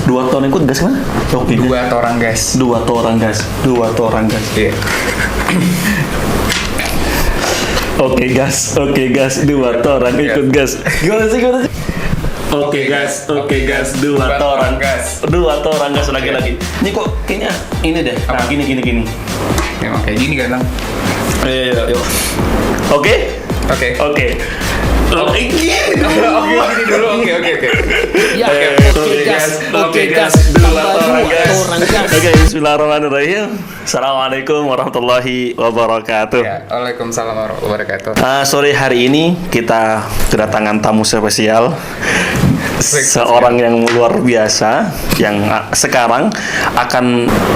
Dua toran ikut gas mana? Oke. Dua torang gas. Dua toran gas. Iya. Oke gas. Dua toran ikut gas. Gimana sih? Oke gas. Dua toran gas. Lagi. Ini kok kayaknya ini deh. Nah, gini. Memang kayak gini kan, Bang. Ayo. Oke. Oke, gini dulu. Oke. Ya, oke gas. Dua orang gas. Oke, bismillahirrahmanirrahim. Assalamualaikum warahmatullahi wabarakatuh. Ya, waalaikumsalam warahmatullahi wabarakatuh. Sore hari ini kita kedatangan tamu spesial. Seorang yang luar biasa yang sekarang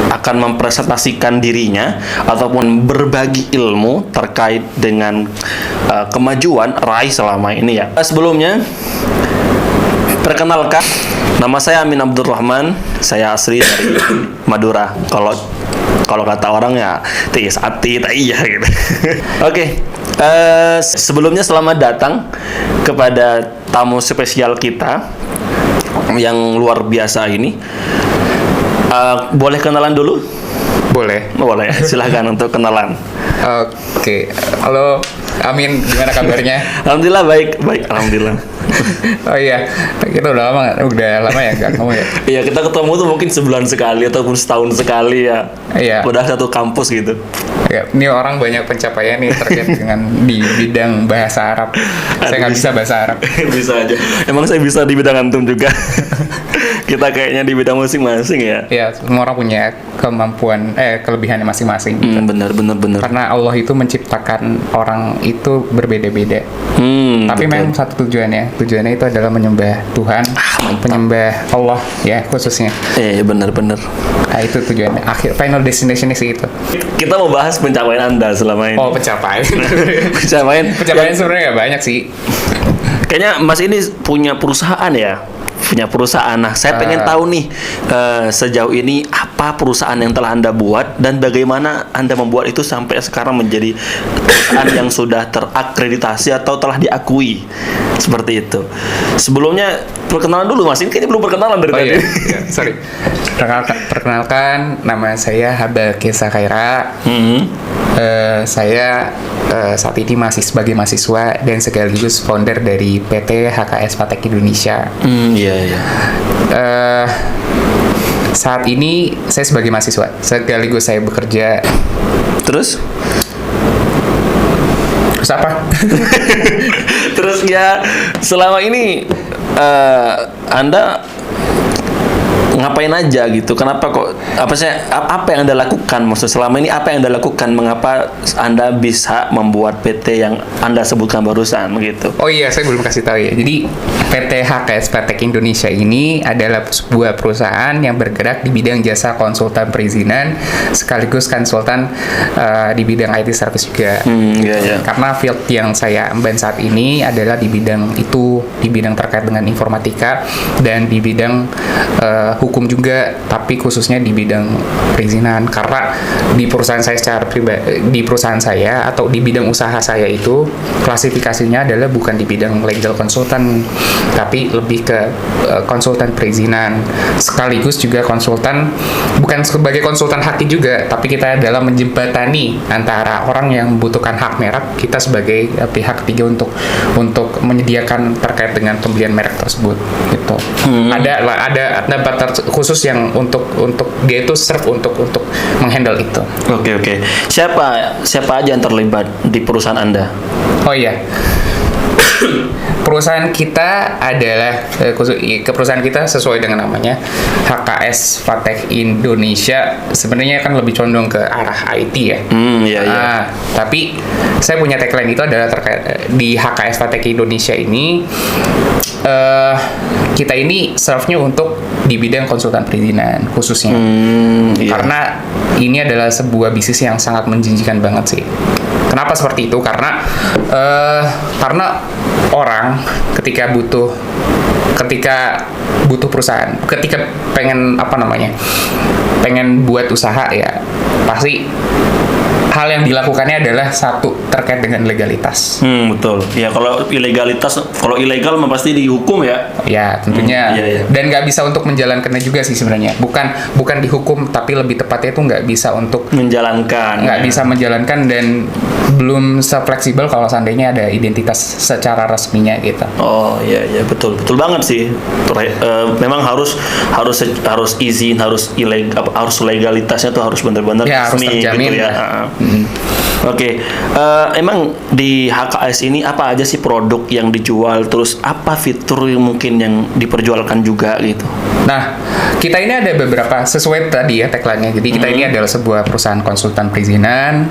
akan mempresentasikan dirinya ataupun berbagi ilmu terkait dengan kemajuan Rai selama ini ya. Sebelumnya perkenalkan, nama saya Amin Abdurrahman, saya asli dari Madura. Kalau kata orang ya tis ati tak iya gitu. Oke. Sebelumnya selamat datang kepada tamu spesial kita yang luar biasa ini. Boleh kenalan dulu? Boleh. Silahkan untuk kenalan. Oke. Halo, Amin, gimana kabarnya? Alhamdulillah baik, alhamdulillah. Oh iya, kita udah lama ya nggak kamu ya? Iya, kita ketemu tuh mungkin sebulan sekali ataupun setahun sekali ya. Iya. Udah satu kampus gitu. Ya, ini orang banyak pencapaian nih terkait dengan di bidang bahasa Arab. Saya nggak bisa bahasa Arab. Bisa aja. Emang saya bisa di bidang antum juga. Kita kayaknya di bidang masing-masing ya. Ya, semua orang punya kemampuan, kelebihannya masing-masing. Benar. Karena Allah itu menciptakan orang itu berbeda-beda. Tapi betul. memang satu tujuannya itu adalah menyembah Tuhan, menyembah Allah ya khususnya. Benar. Nah, itu tujuannya. Akhir final destination sih itu. Kita mau bahas pencapaian Anda selama ini. Oh, pencapaian. Pencapaian Sebenarnya nggak banyak sih. Kayaknya Mas ini punya perusahaan ya? Punya perusahaan. Nah, saya pengen tahu nih sejauh ini apa perusahaan yang telah Anda buat dan bagaimana Anda membuat itu sampai sekarang menjadi perusahaan yang sudah terakreditasi atau telah diakui seperti itu. Sebelumnya perkenalan dulu Mas, ini kayaknya belum perkenalan dari tadi. Iya. Sorry. Perkenalkan, nama saya Haba Kesa Khaira. Saya saat ini masih sebagai mahasiswa dan sekaligus founder dari PT HKS Patek Indonesia. Iya. Saat ini saya sebagai mahasiswa, sekaligus saya bekerja. Terus apa? Terus ya selama ini Anda ngapain aja gitu? Kenapa kok apa yang Anda lakukan? Maksud selama ini apa yang Anda lakukan? Mengapa Anda bisa membuat PT yang Anda sebutkan barusan gitu? Oh iya, saya belum kasih tahu ya. Jadi PT HKS Patek Indonesia ini adalah sebuah perusahaan yang bergerak di bidang jasa konsultan perizinan sekaligus konsultan di bidang IT service juga. Iya. Karena field yang saya emban saat ini adalah di bidang itu, di bidang terkait dengan informatika dan di bidang hukum juga, tapi khususnya di bidang perizinan. Karena di perusahaan saya secara pribadi, di perusahaan saya atau di bidang usaha saya itu klasifikasinya adalah bukan di bidang legal konsultan, tapi lebih ke konsultan perizinan, sekaligus juga konsultan, bukan sebagai konsultan haki juga, tapi kita adalah menjembatani antara orang yang membutuhkan hak merek, kita sebagai pihak ketiga untuk menyediakan terkait dengan pembelian merek tersebut gitu. Ada batas khusus yang untuk dia itu serve untuk menghandle itu. Oke. Siapa aja yang terlibat di perusahaan Anda? Oh iya. Perusahaan kita adalah perusahaan kita sesuai dengan namanya HKS Patek Indonesia. Sebenarnya kan lebih condong ke arah IT ya. Iya. Tapi saya punya tagline itu adalah terkait di HKS Patek Indonesia ini. Kita ini serve-nya untuk di bidang konsultan perizinan khususnya. Karena ini adalah sebuah bisnis yang sangat menjanjikan banget sih. Kenapa seperti itu? Karena orang ketika butuh perusahaan, ketika pengen buat usaha ya, pasti hal yang dilakukannya adalah satu terkait dengan legalitas. Betul. Ya kalau ilegal mah pasti dihukum ya. Ya tentunya. Iya, iya. Dan nggak bisa untuk menjalankannya juga sih sebenarnya. Bukan dihukum, tapi lebih tepatnya itu nggak bisa untuk Menjalankan. nggak bisa menjalankan dan belum se-fleksibel kalau seandainya ada identitas secara resminya gitu. Oh iya iya betul banget sih. Memang harus izin, harus legalitasnya tuh harus benar-benar Ya, harus resmi terjamin gitu ya. lah. Oke, emang di HKS ini apa aja sih produk yang dijual, terus apa fitur yang mungkin yang diperjualkan juga gitu? Nah, kita ini ada beberapa sesuai tadi ya tagline-nya. Jadi kita ini adalah sebuah perusahaan konsultan perizinan,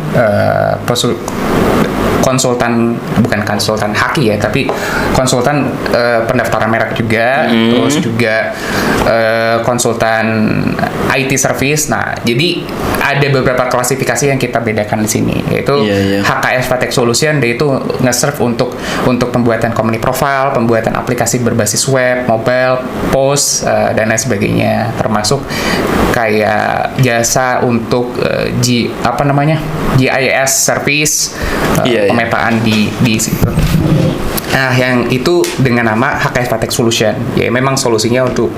bukan konsultan haki ya, tapi konsultan pendaftaran merek juga, terus juga konsultan IT service. Nah, jadi ada beberapa klasifikasi yang kita bedakan di sini, yaitu HKS Fintech Solution, dia itu nge-serve untuk pembuatan company profile, pembuatan aplikasi berbasis web, mobile, post, dan lain sebagainya, termasuk kayak jasa untuk GIS service, pemetaan di situ. Nah, yang itu dengan nama HKS Fintech Solution, ya memang solusinya untuk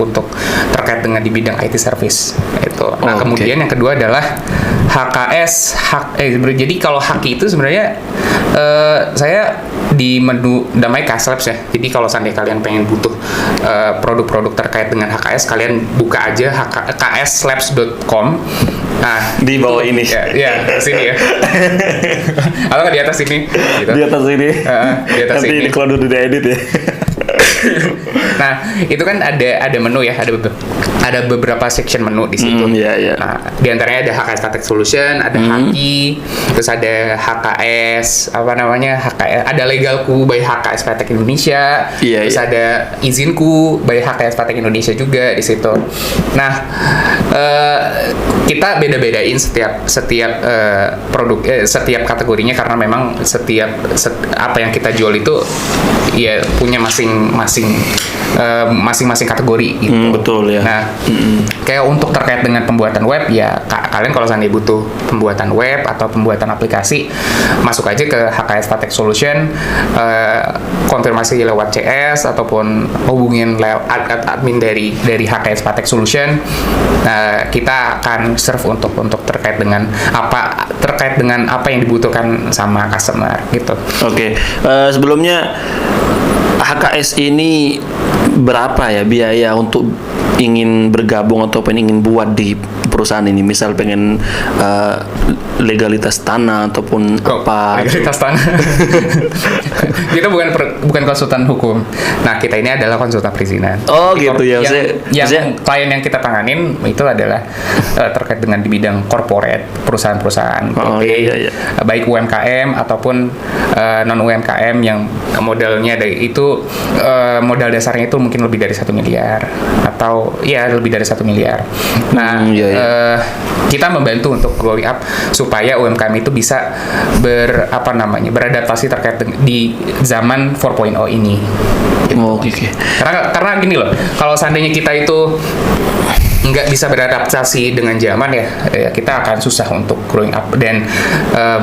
terkait dengan di bidang IT service itu. Nah, kemudian yang kedua adalah jadi kalau haki itu sebenarnya saya di menu namanya KSLabs ya. Jadi kalau seandainya kalian pengen butuh produk-produk terkait dengan HKS, kalian buka aja kslabs.com. Nah, di bawah ini. Ya, sini ya. Atau nggak di atas ini? Gitu. Di atas ini. Di atas nanti ini. kalau udah diedit ya. Nah, itu kan ada menu ya, ada beberapa section menu di situ. Iya. Nah, di antaranya ada HKS Fintech Solution, ada Haki, terus ada HKS, HKS, ada legalku by HKS Fintech Indonesia, terus ada izinku by HKS Fintech Indonesia juga di situ. Nah, kita beda-bedain setiap produk, setiap kategorinya, karena memang apa yang kita jual itu ya punya masing-masing kategori gitu. Betul ya. Nah, kayak untuk terkait dengan pembuatan web ya, kalian kalau seandainya butuh pembuatan web atau pembuatan aplikasi, masuk aja ke HKS Fintech Solution, konfirmasi lewat CS ataupun hubungin lewat admin dari HKS Fintech Solution. Kita akan serve untuk terkait dengan apa yang dibutuhkan sama customer gitu. Oke. Sebelumnya HKS ini berapa ya biaya untuk ingin bergabung atau ingin buat di perusahaan ini? Misal pengen legalitas tanah ataupun legalitas tanah. Kita bukan konsultan hukum. Nah, kita ini adalah konsultan perizinan. Oh, gitu ya. Yang klien yang kita tanganin itu adalah terkait dengan di bidang corporate, perusahaan-perusahaan. Baik UMKM ataupun non UMKM yang modalnya itu modal dasarnya itu mungkin lebih dari 1 miliar atau lebih dari 1 miliar. Nah, kita membantu untuk glow up supaya UMKM itu bisa beradaptasi terkait di zaman 4.0 ini. Oke. Karena gini loh, kalau seandainya kita itu nggak bisa beradaptasi dengan zaman ya kita akan susah untuk growing up dan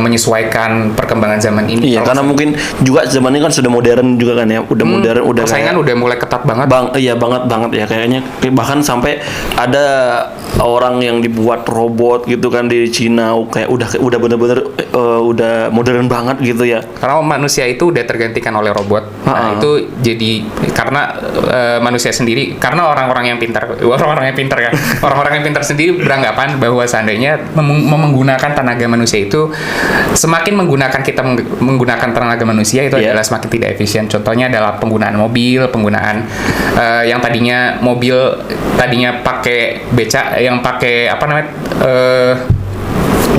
menyesuaikan perkembangan zaman ini. Iya, karena mungkin juga zamannya kan sudah modern juga kan ya, modern, udah persaingan udah mulai ketat banget. Iya banget ya, kayaknya bahkan sampai ada orang yang dibuat robot gitu kan di Cina, kayak udah bener-bener udah modern banget gitu ya. Karena manusia itu udah tergantikan oleh robot. Nah, itu jadi karena manusia sendiri, karena orang-orang yang pintar ya. Orang-orang yang pintar sendiri beranggapan bahwa seandainya menggunakan tenaga manusia itu, semakin kita menggunakan tenaga manusia itu adalah semakin tidak efisien. Contohnya adalah penggunaan mobil, yang tadinya pakai becak, yang pakai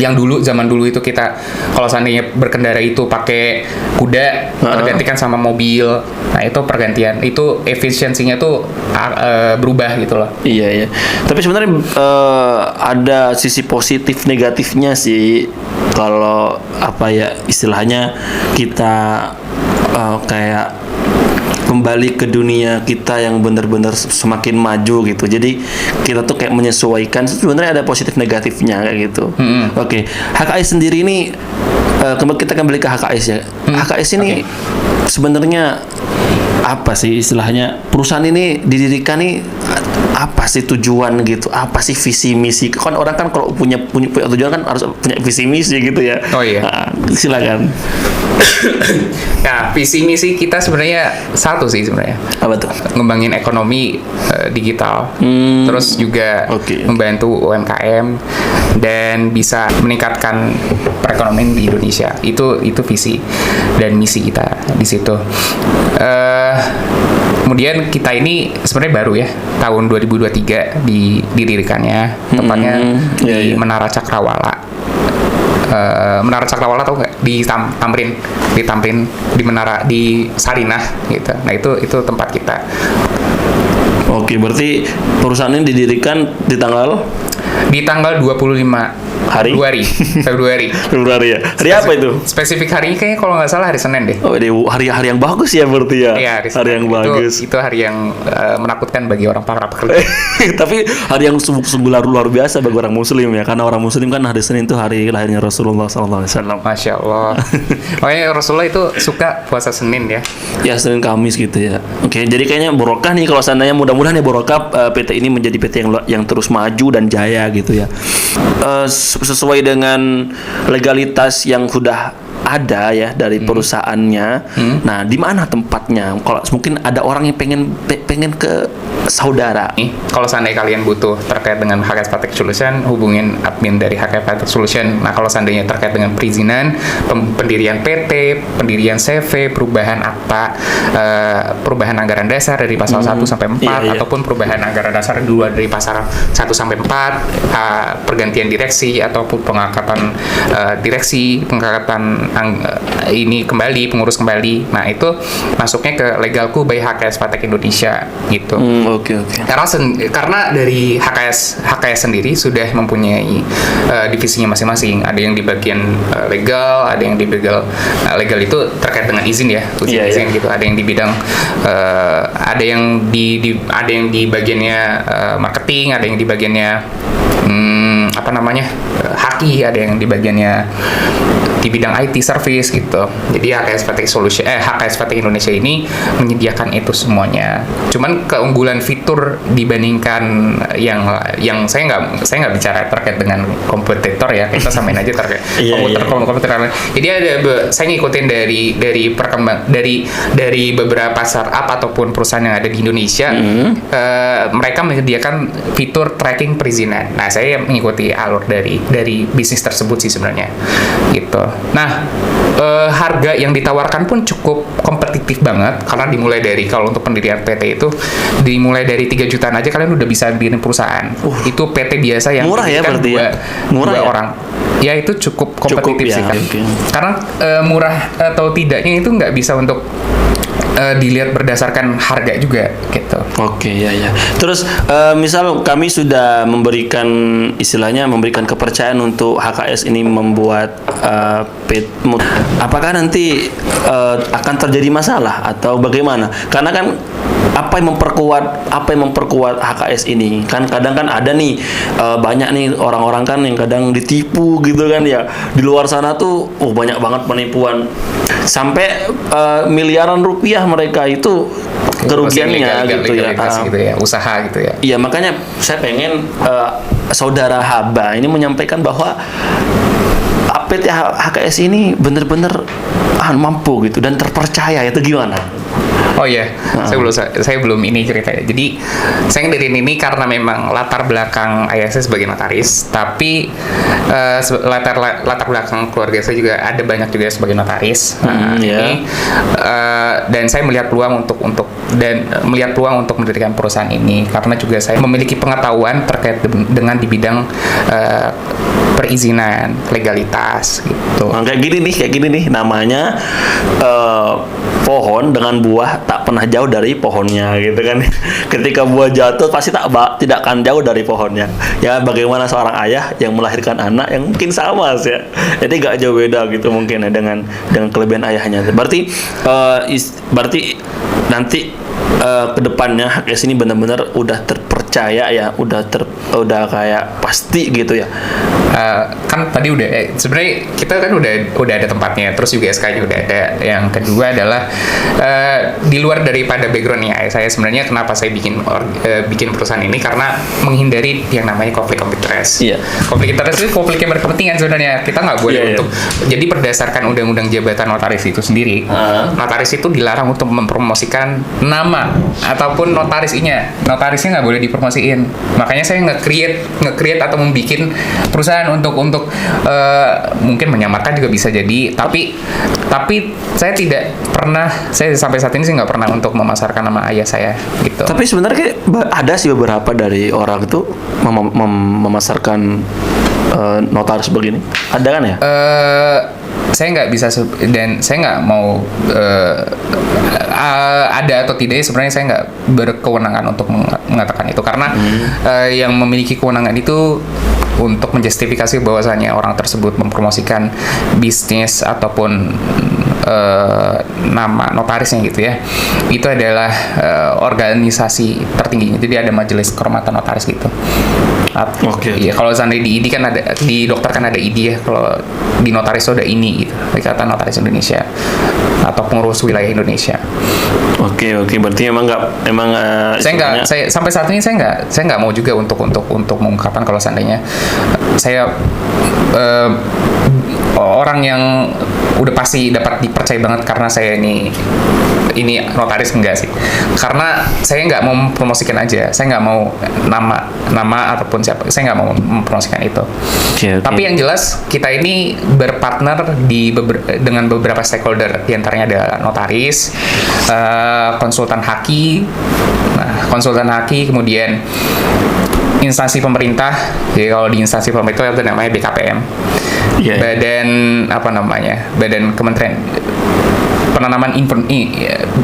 yang zaman dulu itu kita kalau seandainya berkendara itu pakai kuda, tergantikan sama mobil. Nah, itu pergantian, itu efisiensinya tuh berubah gitu loh. Iya. Tapi sebenarnya ada sisi positif negatifnya sih, kalau istilahnya kita kayak kembali ke dunia kita yang benar-benar semakin maju gitu. Jadi kita tuh kayak menyesuaikan. Sebenarnya ada positif negatifnya kayak gitu. Oke, HKS sendiri ini kita kembali ke HKS ya. HKS ini sebenarnya apa sih istilahnya, perusahaan ini didirikan nih apa sih tujuan gitu, apa sih visi misi, kan orang kan kalau punya tujuan kan harus punya visi misi gitu ya. Oh iya. Nah, silakan. Nah, visi misi kita sebenarnya satu sih sebenarnya. Apa tuh? Ngembangin ekonomi digital, terus juga membantu UMKM dan bisa meningkatkan perekonomian di Indonesia. Itu visi dan misi kita di situ. Kemudian kita ini sebenarnya baru ya, tahun 2023 didirikannya, tepatnya di Menara Cakrawala. Menara Cakrawala tahu nggak? Di Tamrin di Menara di Sarinah gitu. Nah itu tempat kita. Oke, berarti perusahaan ini didirikan di tanggal 25 Februari. Februari ya. Hari apa itu? Spesifik harinya kayaknya kalau nggak salah hari Senin deh. Oh, hari yang bagus ya berarti ya. Iya, hari yang bagus. Itu hari yang menakutkan bagi orang para pekerja. Tapi hari yang sungguh luar biasa bagi orang Muslim ya, karena orang Muslim kan hari Senin itu hari lahirnya Rasulullah SAW. Masya Allah. Makanya Rasulullah itu suka puasa Senin ya. Ya, Senin Kamis gitu ya. Oke, jadi kayaknya barokah nih kalau seandainya, mudah-mudahan ya barokah PT ini menjadi PT yang terus maju dan jaya gitu ya. Sesuai dengan legalitas yang sudah ada ya dari perusahaannya. Nah, di mana tempatnya? Kalau mungkin ada orang yang pengen ke saudara. Kalau seandainya kalian butuh terkait dengan HKS Patek Solution, hubungin admin dari HKS Patek Solution. Nah, kalau seandainya terkait dengan perizinan, pendirian PT, pendirian CV, perubahan akta, perubahan anggaran dasar dari pasal 1 sampai 4 ataupun perubahan anggaran dasar 2 dari pasal 1 sampai 4, pergantian direksi ataupun pengangkatan direksi, pengangkatan ini kembali, pengurus kembali. Nah, itu masuknya ke Legalku by HKS Patek Indonesia gitu. Oke. Karena dari HKS sendiri sudah mempunyai divisinya masing-masing. Ada yang di bagian legal, ada yang di bagian legal itu terkait dengan izin ya, izin gitu. Ada yang di bidang ada yang di bagiannya marketing, ada yang di bagiannya haki, ada yang di bagiannya di bidang IT service gitu. Jadi HKS Patek Indonesia ini menyediakan itu semuanya. Cuman keunggulan fitur dibandingkan yang saya nggak bicara terkait dengan kompetitor ya, kita samain aja terkait komputer. Jadi saya ngikutin dari beberapa startup ataupun perusahaan yang ada di Indonesia. Mereka menyediakan fitur tracking perizinan. Nah, saya mengikuti alur dari bisnis tersebut sih sebenarnya gitu. Nah, harga yang ditawarkan pun cukup kompetitif banget, karena dimulai dari, kalau untuk pendirian PT itu dimulai dari 3 jutaan aja kalian udah bisa diriin perusahaan. Itu PT biasa yang murah ya berarti dua orang. Ya itu cukup kompetitif sih kan. Karena murah atau tidaknya itu nggak bisa untuk dilihat berdasarkan harga juga gitu. Oke, ya. Terus misal kami sudah memberikan kepercayaan untuk HKS ini membuat apakah nanti akan terjadi masalah atau bagaimana? Karena kan apa yang memperkuat HKS ini? Kan kadang kan ada nih banyak nih orang-orang kan yang kadang ditipu gitu kan ya. Di luar sana tuh banyak banget penipuan. Sampai miliaran rupiah mereka itu kerugiannya gitu ya. Usaha gitu ya. Iya, makanya saya pengen saudara Haba ini menyampaikan bahwa PT HKS ini benar-benar mampu gitu dan terpercaya, itu gimana? Oh iya, saya belum ini ceritanya. Jadi saya ngedirin ini karena memang latar belakang ayah saya sebagai notaris, tapi latar belakang keluarga saya juga ada banyak juga sebagai notaris. Dan saya melihat peluang melihat peluang untuk mendirikan perusahaan ini karena juga saya memiliki pengetahuan terkait dengan di bidang perizinan, legalitas gitu. Kayak gini nih namanya pohon dengan buah tak pernah jauh dari pohonnya gitu kan. Ketika buah jatuh pasti tidak akan jauh dari pohonnya. Ya bagaimana seorang ayah yang melahirkan anak yang mungkin sama sih ya. Jadi gak jauh beda gitu mungkin ya dengan kelebihan ayahnya. Berarti berarti nanti kedepannya HKS ini benar-benar udah terpercaya ya, udah kayak pasti gitu ya. Kan tadi udah sebenarnya kita kan udah ada tempatnya, terus juga SK-nya udah ada. Yang kedua adalah di luar daripada backgroundnya saya sebenarnya kenapa saya bikin perusahaan ini, karena menghindari yang namanya konflik interest. Iya. Konflik interest itu konflik yang berkepentingan sebenarnya. Kita nggak boleh untuk jadi berdasarkan undang-undang jabatan notaris itu sendiri. Notaris itu dilarang untuk mempromosikan nama ataupun notarisnya nggak boleh dipromosiin. Makanya saya nge-create atau membuat perusahaan untuk mungkin menyamarkan juga bisa jadi, tapi saya tidak pernah, saya sampai saat ini sih nggak pernah untuk memasarkan nama ayah saya gitu. Tapi sebenarnya ada sih beberapa dari orang itu memasarkan notaris begini. Ada kan ya? Saya nggak bisa dan saya nggak mau ada atau tidak, sebenarnya saya nggak berkewenangan untuk mengatakan itu, karena yang memiliki kewenangan itu untuk menjustifikasi bahwasannya orang tersebut mempromosikan bisnis ataupun nama notarisnya gitu ya, itu adalah organisasi tertingginya. Jadi ada majelis kehormatan notaris gitu. Oke. Iya, kalau seandainya di ID kan ada, di dokter kan ada ID ya. Kalau di notaris itu ada INI gitu, Ikatan Notaris Indonesia atau pengurus wilayah Indonesia. Oke, berarti saya sampai saat ini saya nggak mau juga untuk mengungkapkan kalau seandainya saya orang yang udah pasti dapat dipercaya banget karena saya ini notaris, enggak sih, karena saya nggak mau mempromosikan aja, saya nggak mau nama ataupun siapa, saya nggak mau mempromosikan itu. Okay. Tapi yang jelas kita ini berpartner dengan beberapa stakeholder, diantaranya ada notaris, konsultan haki, kemudian instansi pemerintah. Jadi kalau di instansi pemerintah itu namanya BKPM. Yeah. Badan Kementerian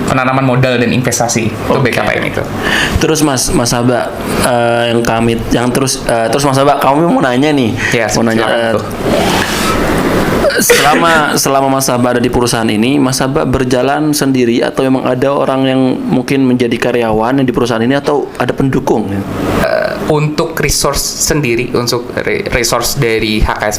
penanaman modal dan investasi, itu BKPM itu. Terus Mas Haba, terus Mas Haba, kamu mau nanya nih, mau nanya selama Mas Haba ada di perusahaan ini, Mas Haba berjalan sendiri atau memang ada orang yang mungkin menjadi karyawan di perusahaan ini atau ada pendukung? Untuk resource sendiri, untuk resource dari HKS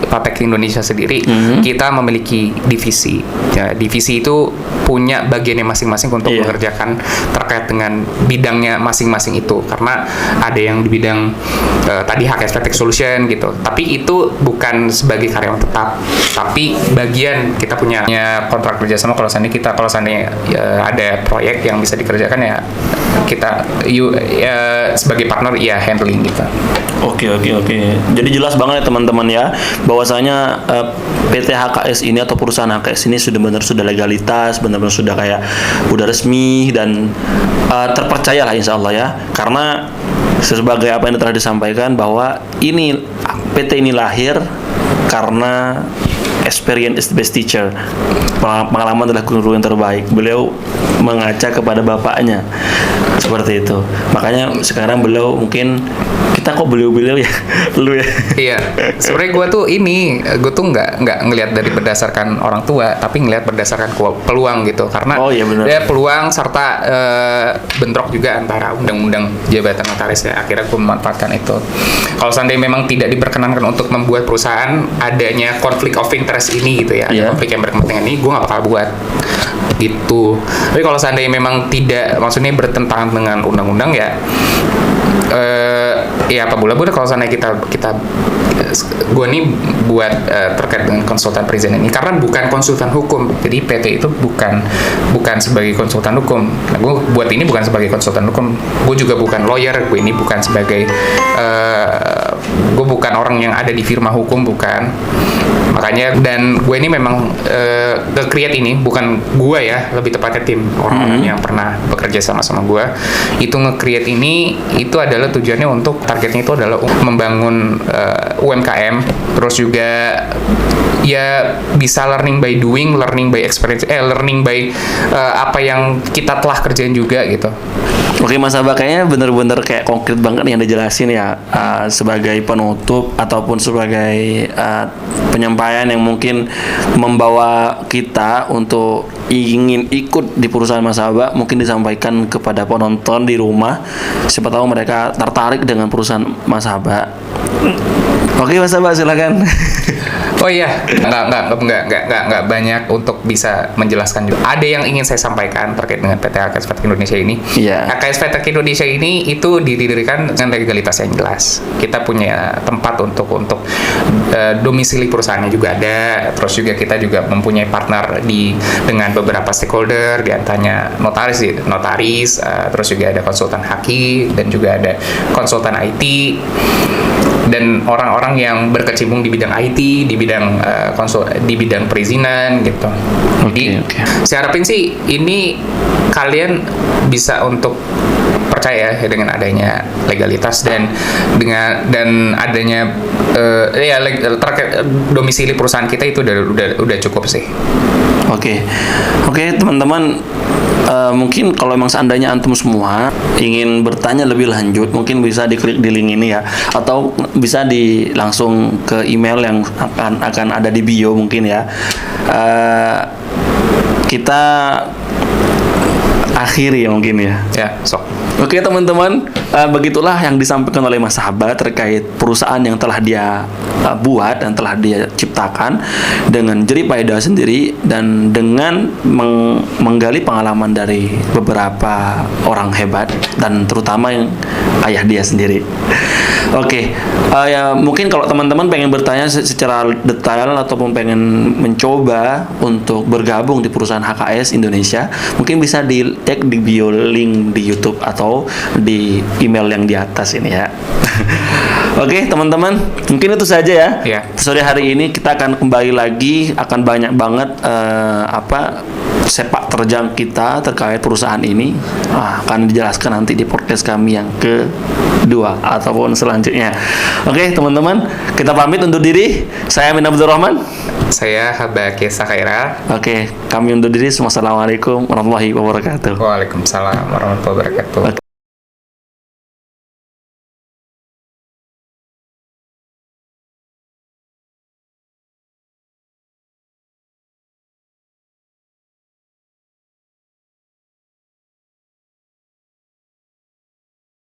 Patek Indonesia sendiri, kita memiliki divisi. Ya, divisi itu punya bagiannya masing-masing untuk mengerjakan terkait dengan bidangnya masing-masing itu. Karena ada yang di bidang tadi HKS Patek Solution gitu. Tapi itu bukan sebagai karyawan tetap, tapi bagian kita punya kontrak kerjasama. Kalau seandainya ada proyek yang bisa dikerjakan ya kita sebagai partner ya handling gitu. Oke. Jadi jelas banget ya teman-teman ya, bahwasanya PT HKS ini atau perusahaan HKS ini sudah legalitas, benar-benar sudah kayak udah resmi dan terpercaya lah insya Allah ya. Karena sebagai apa yang telah disampaikan bahwa PT ini lahir karena experience is the best teacher. Pengalaman adalah guru yang terbaik. Beliau mengaca kepada bapaknya seperti itu. Makanya sekarang beliau mungkin kita kok beliau ya, lu ya. Iya. Sebenarnya gue tuh nggak ngelihat dari berdasarkan orang tua, tapi ngelihat berdasarkan peluang gitu. Karena dia peluang serta bentrok juga antara undang-undang jabatan notaris ya. Akhirnya gue memanfaatkan itu. Kalau seandainya memang tidak diperkenankan untuk membuat perusahaan adanya konflik of interest ini gitu ya, ada konflik yang berkepentingan ini, gue nggak bakal buat gitu. Tapi kalau seandainya memang tidak, maksudnya bertentangan dengan undang-undang ya apa boleh kalau seandainya kita gue nih buat terkait dengan konsultan perizinan ini, karena bukan konsultan hukum, jadi PT itu bukan sebagai konsultan hukum. Nah, gue buat ini bukan sebagai konsultan hukum, gue juga bukan lawyer, gue ini bukan sebagai gue bukan orang yang ada di firma hukum, bukan. Makanya, dan gue ini memang nge-create ini, bukan gue ya, lebih tepatnya tim orang-orang yang pernah bekerja sama gue, itu nge-create ini, itu adalah tujuannya untuk, targetnya itu adalah membangun UMKM, terus juga ya bisa learning by doing, learning by experience, learning by apa yang kita telah kerjain juga gitu. Oke Mas Abah, kayaknya bener-bener kayak konkret banget nih yang dijelasin ya, sebagai penutup ataupun sebagai penyampaian yang mungkin membawa kita untuk ingin ikut di perusahaan Mas Abah, mungkin disampaikan kepada penonton di rumah, siapa tahu mereka tertarik dengan perusahaan Mas Abah. Oke Mas Abah, silakan. Oh iya, nggak banyak untuk bisa menjelaskan juga. Ada yang ingin saya sampaikan terkait dengan PT AKS Fintech Indonesia ini. Iya. AKS Fintech Indonesia ini itu didirikan dengan legalitas yang jelas. Kita punya tempat untuk domisili perusahaannya juga ada. Terus juga kita juga mempunyai partner dengan beberapa stakeholder, di antaranya notaris, terus juga ada konsultan haki, dan juga ada konsultan IT, dan orang-orang yang berkecimpung di bidang IT, di bidang perizinan gitu. Jadi saya harapin sih ini kalian bisa untuk percaya ya dengan adanya legalitas dan adanya terkait domisili perusahaan kita itu udah cukup sih. Oke, teman-teman, mungkin kalau emang seandainya antum semua ingin bertanya lebih lanjut, mungkin bisa diklik di link ini ya, atau bisa langsung ke email yang akan ada di bio mungkin ya. Kita akhiri ya mungkin ya. Ya, sok. Oke teman-teman, begitulah yang disampaikan oleh Mas Abah terkait perusahaan yang telah dia buat dan telah dia ciptakan dengan jerih payah sendiri dan dengan menggali pengalaman dari beberapa orang hebat dan terutama yang ayah dia sendiri. Oke, ya mungkin kalau teman-teman pengen bertanya secara detail ataupun pengen mencoba untuk bergabung di perusahaan HKS Indonesia, mungkin bisa di-tag di bio link di YouTube atau di email yang di atas ini ya. Oke, teman-teman, mungkin itu saja ya. Ya. Sore hari ini kita akan kembali lagi, akan banyak banget sepak terjang kita terkait perusahaan ini akan dijelaskan nanti di podcast kami yang kedua ataupun selanjutnya. Oke, teman-teman, kita pamit undur diri. Saya Amin Abdurrahman. Saya Haba Kesa Khaira. Oke, kami undur diri. Wassalamualaikum warahmatullahi wabarakatuh. Waalaikumsalam warahmatullahi wabarakatuh.